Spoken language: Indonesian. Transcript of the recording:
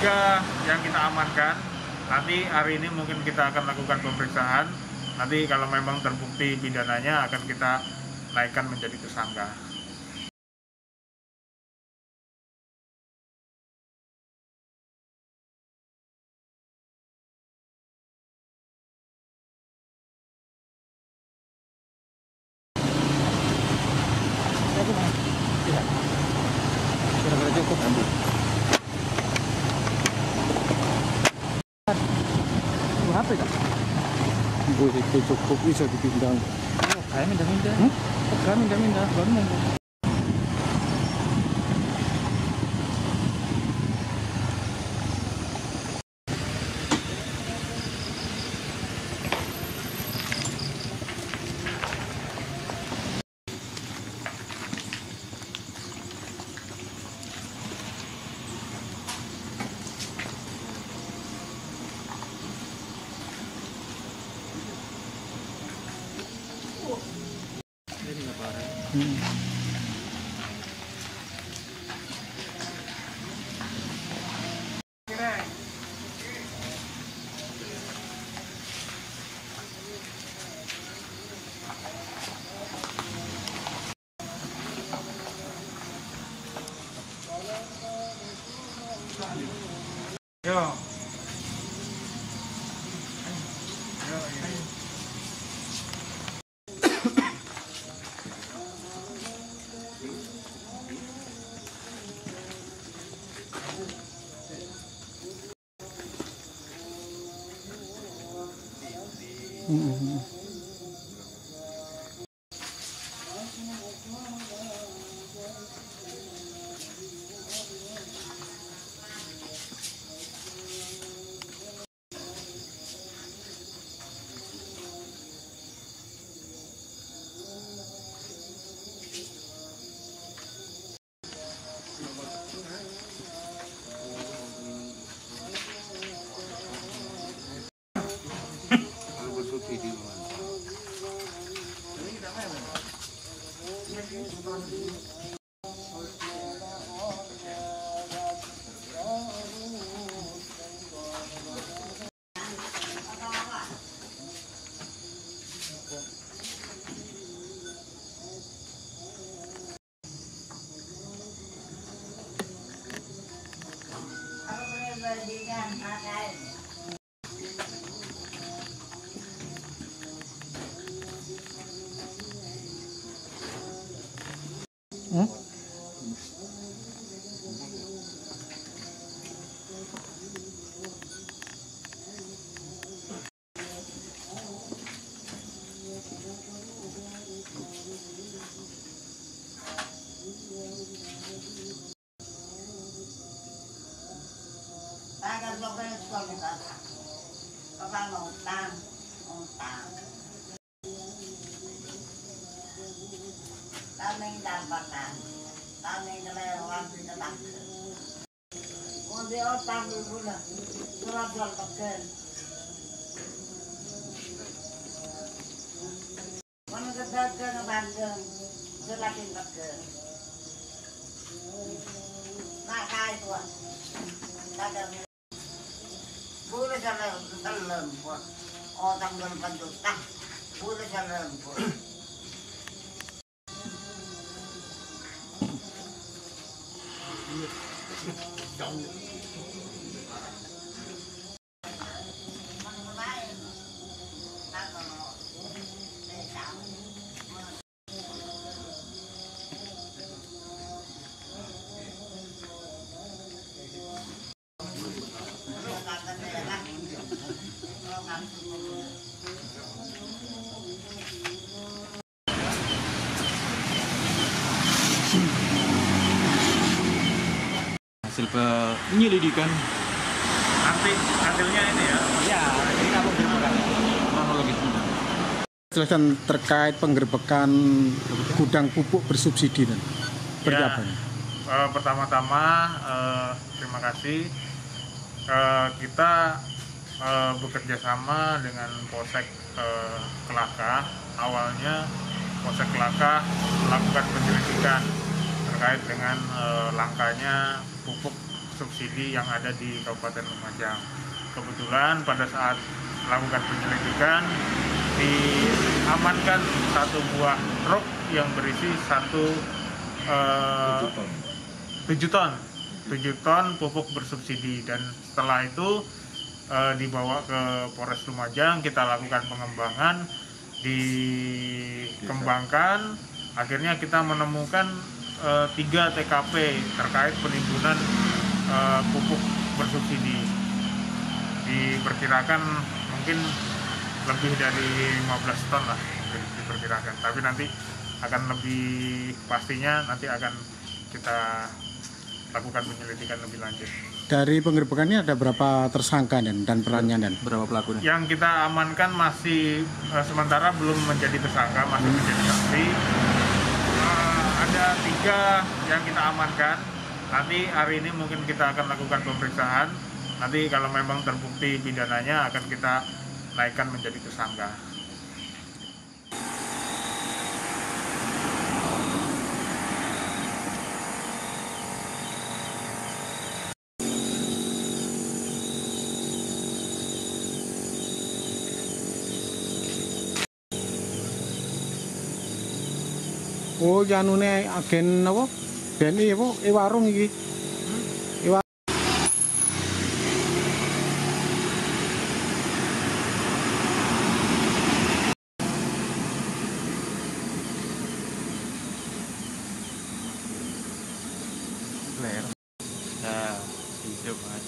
3 yang kita amankan. Nanti hari ini mungkin kita akan lakukan pemeriksaan. Nanti kalau memang terbukti pidananya akan kita naikkan menjadi tersangka. Kira-kira cukup ambil. Berapa ya? Bu itu cukup bisa dipindang. Kayak mindah-mindah. Kayak mindah-mindah. Baru mau. Ini nggak parah. Yo. Hasil penyelidikan. Nanti hasilnya ini ya. Ya, ini kamu berpegang. Kronologis. Jelaskan terkait penggerbekan gudang pupuk bersubsidi dan seperti apa? Pertama-tama terima kasih. Kita bekerja sama dengan Polsek Kelakah. Awalnya Polsek Kelakah melakukan penyelidikan terkait dengan langkanya pupuk bersubsidi yang ada di Kabupaten Lumajang. Kebetulan pada saat melakukan penyelidikan diamankan satu buah truk yang berisi 7 ton pupuk bersubsidi, dan setelah itu dibawa ke Polres Lumajang, kita lakukan pengembangan, dikembangkan, akhirnya kita menemukan 3 TKP terkait penimbunan pupuk bersubsidi. Diperkirakan mungkin lebih dari 15 ton lah diperkirakan, tapi nanti akan lebih pastinya nanti akan kita lakukan penyelidikan lebih lanjut. Dari penggerbekannya ada berapa tersangka dan perannya dan Berapa pelakunya? Yang kita amankan masih sementara belum menjadi tersangka, masih menjadi saksi. Ada 3 yang kita amankan. Nanti hari ini mungkin kita akan lakukan pemeriksaan. Nanti kalau memang terbukti pidananya akan kita naikkan menjadi tersangka. oh janune agen apa? BNI apa? Warung iki. Nah, hidup mas.